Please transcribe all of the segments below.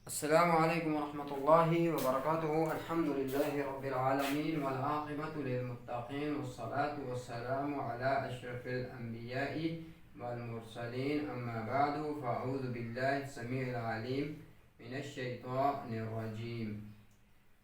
السلام عليكم ورحمة الله وبركاته. الحمد لله رب العالمين والعاقبة للمتقين والصلاة والسلام على أشرف الأنبياء والمرسلين، أما بعد، فأعوذ بالله السميع العليم من الشيطان الرجيم.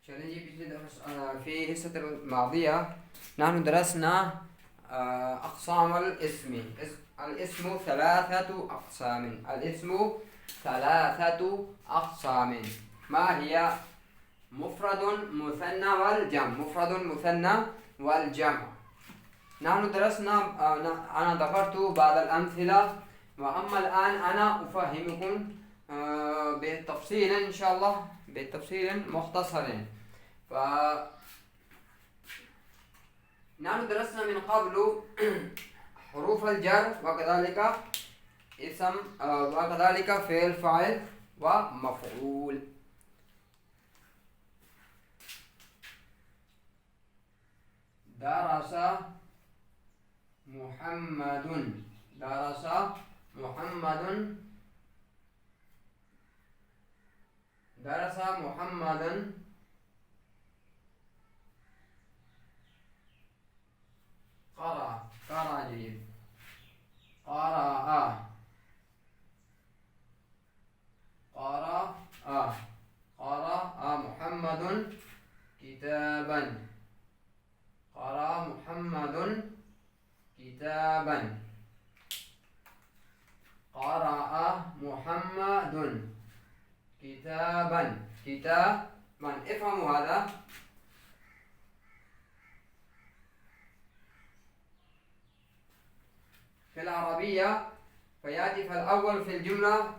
في الحصة الماضية نحن درسنا أقسام الاسم. الاسم ثلاثة أقسام. الاسم ثلاثة أقسام. ما هي؟ مفرد، مثنى، والجمع. مفرد، مثنى، والجمع. نحن درسنا، أنا ذكرت بعض الأمثلة، وأما الآن أنا أفهمكم بالتفصيل إن شاء الله، بالتفصيل مختصر. نحن درسنا من قبل حروف الجر، وكذلك اسم، وكذلك فعل، فاعل، ومفعول. درس محمد. درس محمد. درس محمد. قرأ. قرأ. جيد. قرأ. قرأ. قرأ محمد كتابا. قرأ محمد كتابا. قرأ محمد كتابا. كتابا. افهموا هذا. في العربية فيأتي في الأول في الجملة،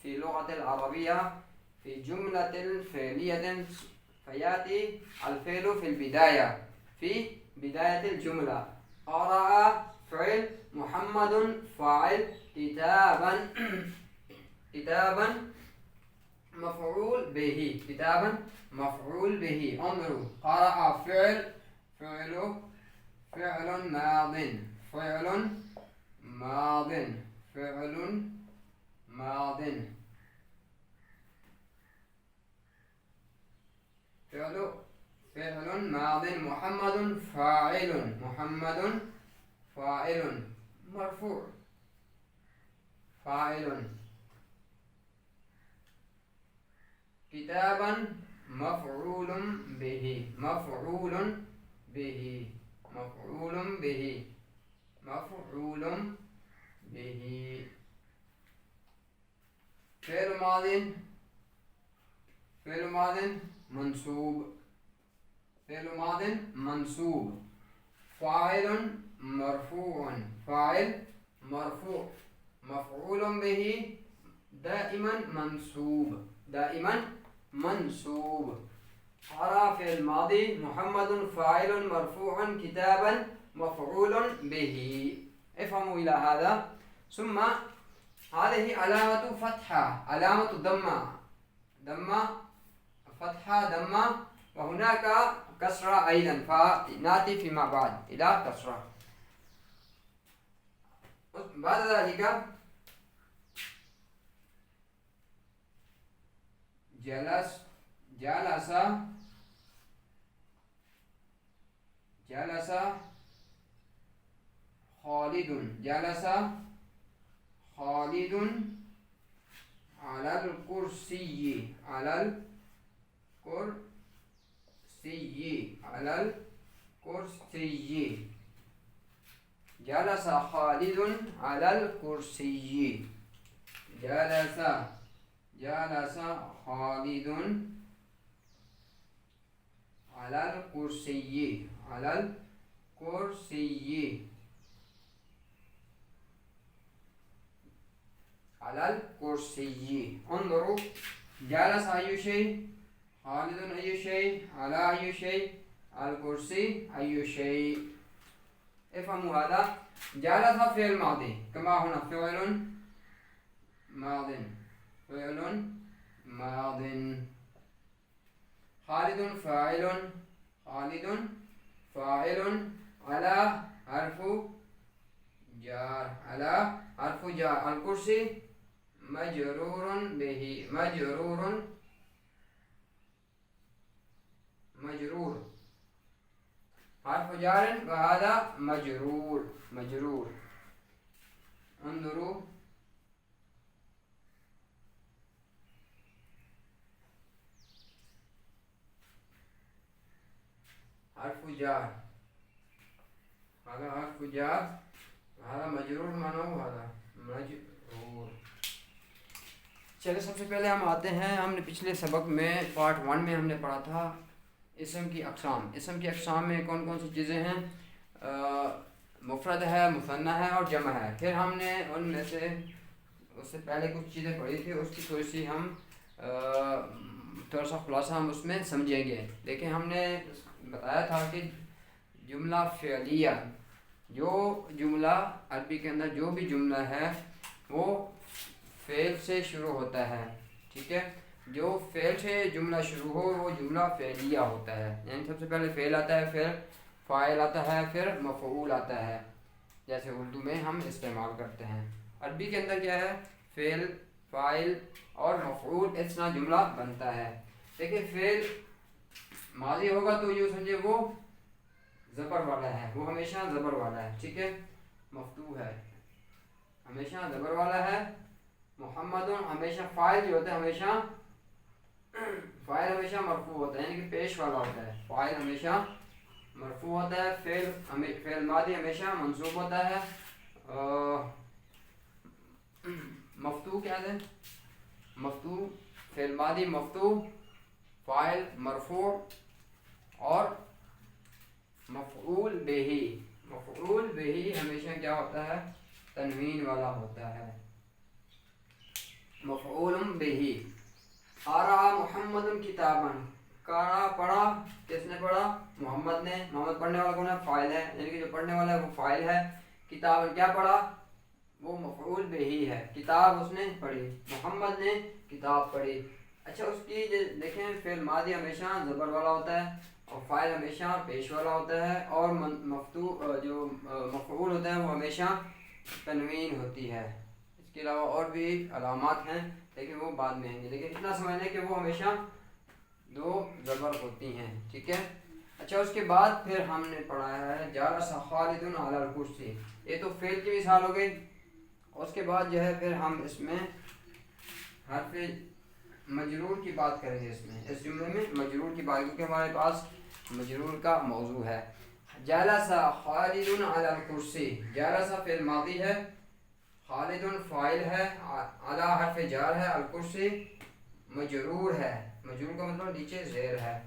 في اللغة العربية في جملة فعلية فيأتي الفعل في البداية، في بداية الجملة. قرأ فعل، محمد فاعل، كتابا كتابا مفعول به. كتابا مفعول به. انظروا، قرأ فعل، فعل ماض. فعل ماض. فعل ماض. فعل ماض. محمد فاعل. محمد فاعل مرفوع. فاعل. كتابا مفعول به. مفعول به. مفعول به. مفعول به. فعل ماض. فعل ماض منصوب. فعل ماض منصوب. فاعل مرفوع. فاعل مرفوع. مفعول به دائما منصوب. دائما منصوب. قرأ فعل ماضي، محمد فاعل مرفوع، كتابا مفعول به. افهموا إلى هذا. ثم هذه علامة فتحة، علامة ضمة. ضمة، فتحة، ضمة، وهناك كسرة أيضا، فنأتي فيما بعد إلى كسرة. بعد ذلك جلس. جلس. جلس خالد. جلس خالد على الكرسي. على الكرسي. على الكرسي. جلس خالد على الكرسي. جلس. جلس خالد على الكرسي. على الكرسي. على الكرسي. انظروا، جلس أي شيء، خالد أي شيء، على أي شيء، الكرسي أي شيء. افهموا هذا. جلس فعل ماضي كما هنا، فعل ماض. فعل ماض. خالد فاعل. خالد فاعل على حرف جار. على حرف جار. الكرسي مجرور به. مجرور مجرور، حرف جار وهذا مجرور، مجرور. انظروا حرف جار، هذا حرف جار، هذا مجرور معناه هذا مجرور. چلے سب سے پہلے ہم آتے ہیں، ہم نے پچھلے سبق میں پارٹ 1 میں ہم نے پڑھا تھا اسم کی اقسام. اسم کی اقسام میں کون کون سی چیزیں ہیں؟ مفرد ہے، مثنی ہے اور جمع ہے. پھر ہم نے ان میں سے اس سے پہلے کچھ چیزیں پڑھی تھی، اس کی تھوڑی سی ہم تھوڑا سا خلاصہ ہم اس میں سمجھیں گے. لیکن ہم نے بتایا تھا کہ جملہ فعلیہ، جو جملہ عربی کے اندر جو بھی جملہ ہے وہ فعل سے شروع ہوتا ہے. ٹھیک ہے، جو فعل سے جملہ شروع ہو وہ جملہ فعلیہ ہوتا ہے. یعنی سب سے پہلے فعل آتا ہے، پھر فاعل آتا ہے، پھر مفعول آتا ہے، جیسے اردو میں ہم استعمال کرتے ہیں. عربی کے اندر کیا ہے؟ فعل، فاعل اور مفعول، اتنا جملہ بنتا ہے. دیکھیں فعل ماضی ہوگا تو یوں سمجھے وہ زبر والا ہے، وہ ہمیشہ زبر والا ہے. ٹھیک ہے، مفتوح ہے، ہمیشہ زبر والا ہے. محمد ہمیشہ فاعل جو ہوتا ہے، ہمیشہ فاعل ہمیشہ مرفوع ہوتا ہے، یعنی کہ پیش والا ہوتا ہے. فاعل ہمیشہ مرفوع ہوتا ہے. فعل ماضی ہمیشہ منصوب ہوتا ہے. مفتوح کیا ہے؟ مفتوح، فعل ماضی مفتوح، فاعل مرفوع اور مفعول بہی. مفعول بہی ہمیشہ کیا ہوتا ہے؟ تنوین والا ہوتا ہے. مفعول بہی. قرأ محمد کتابا، قرأ پڑھا، کس نے پڑھا؟ محمد نے. محمد پڑھنے والا کون ہے؟ فاعل ہے، یعنی کہ جو پڑھنے والا ہے وہ فاعل ہے. کتاب کیا پڑھا؟ وہ مفعول بہی ہے. کتاب اس نے پڑھی، محمد نے کتاب پڑھی. اچھا، اس کی دیکھیں فعل ماضی ہمیشہ زبر والا ہوتا ہے اور فاعل ہمیشہ پیش والا ہوتا ہے، اور جو مفعول ہوتا ہے وہ ہمیشہ تنوین ہوتی ہے. اس کے علاوہ اور بھی علامات ہیں لیکن وہ بعد میں آئیں گے. لیکن اتنا سمجھنے کہ وہ ہمیشہ دو زبر ہوتی ہیں. ٹھیک ہے. اچھا، اس کے بعد پھر ہم نے پڑھایا ہے جالس خالد علی الکرسی. یہ تو فعل کی مثال ہو گئی. اس کے بعد جو ہے پھر ہم اس میں حرف مجرور کی بات کریں گے. اس جملے میں مجرور کی بات، کیونکہ ہمارے پاس مجرور کا موضوع ہے. جالس خالد علی الکرسی، جالس فعل ماضی ہے، خالد فاعل ہے، علی حرف جار ہے، الکرسی مجرور ہے. مجرور کا مطلب نیچے زیر ہے.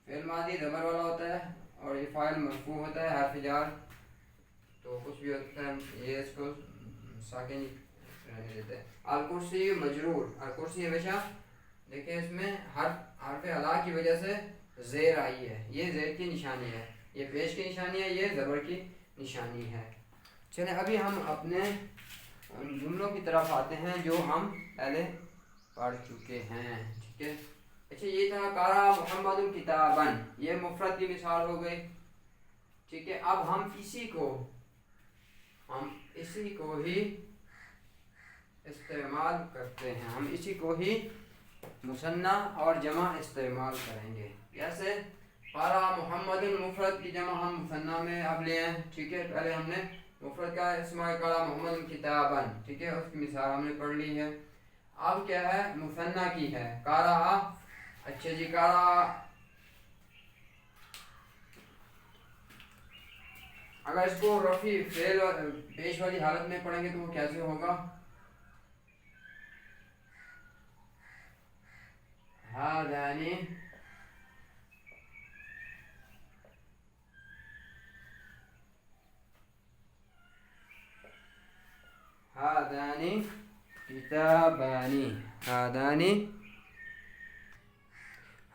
فعل ماضی زبر والا ہوتا ہے اور یہ فاعل مرفوع ہوتا ہے، حرف جار تو کچھ بھی ہوتا ہے، یہ اس کو ساکن رہنے دیتے ہیں. الکرسی مجرور، الکرسی ہمیشہ دیکھیں اس میں حرف علا کی وجہ سے زیر آئی ہے. یہ زیر کی نشانی ہے، یہ پیش کی نشانی ہے، یہ زبر کی نشانی ہے. چلیں ابھی ہم اپنے ان جملوں کی طرف آتے ہیں جو ہم پہلے پڑھ چکے ہیں. ٹھیک ہے. اچھا، یہ تھا قرأ محمد کتابا، یہ مفرد کی مثال ہو گئی. ٹھیک ہے. اب ہم اسی کو ہی استعمال کرتے ہیں، ہم اسی کو ہی مثنی اور جمع استعمال کریں گے. جیسے قرأ محمد مفرد کی جمع ہم مثنی میں اب لے ہیں. ٹھیک ہے. پہلے ہم نے مفرد کا استعمال قرأ محمد کتابا. ٹھیک ہے، اس کی مثال ہم نے پڑھ لی ہے. اب کیا ہے؟ مثنی کی ہے قرأ. اچھا جی، قرأ اگر اس کو رفع فعل پیش والی حالت میں پڑھیں گے تو وہ کیسے ہوگا؟ ہادانی ہادانی کتابانی، ہادانی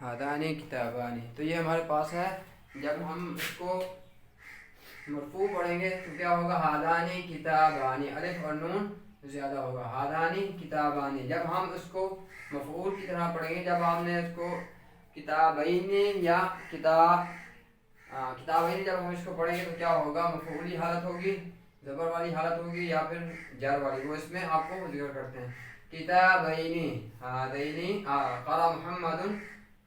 ہادانی کتابانی. تو یہ ہمارے پاس ہے. جب ہم اس کو مرفوع پڑھیں گے تو کیا ہوگا؟ ہادانی کتابانی، الف اور نون زیادہ ہوگا، ہادانی کتابانی. جب ہم اس کو مفعول کی طرح پڑھیں گے، جب ہم نے اس کو کتابین یا کتابین جب ہم اس کو پڑھیں گے تو کیا ہوگا؟ مفعولی حالت ہوگی، زبر والی حالت ہوگی یا پھر جر والی. وہ اس میں آپ کو ذکر کرتے ہیں. کتابین، ہادین قرأ محمد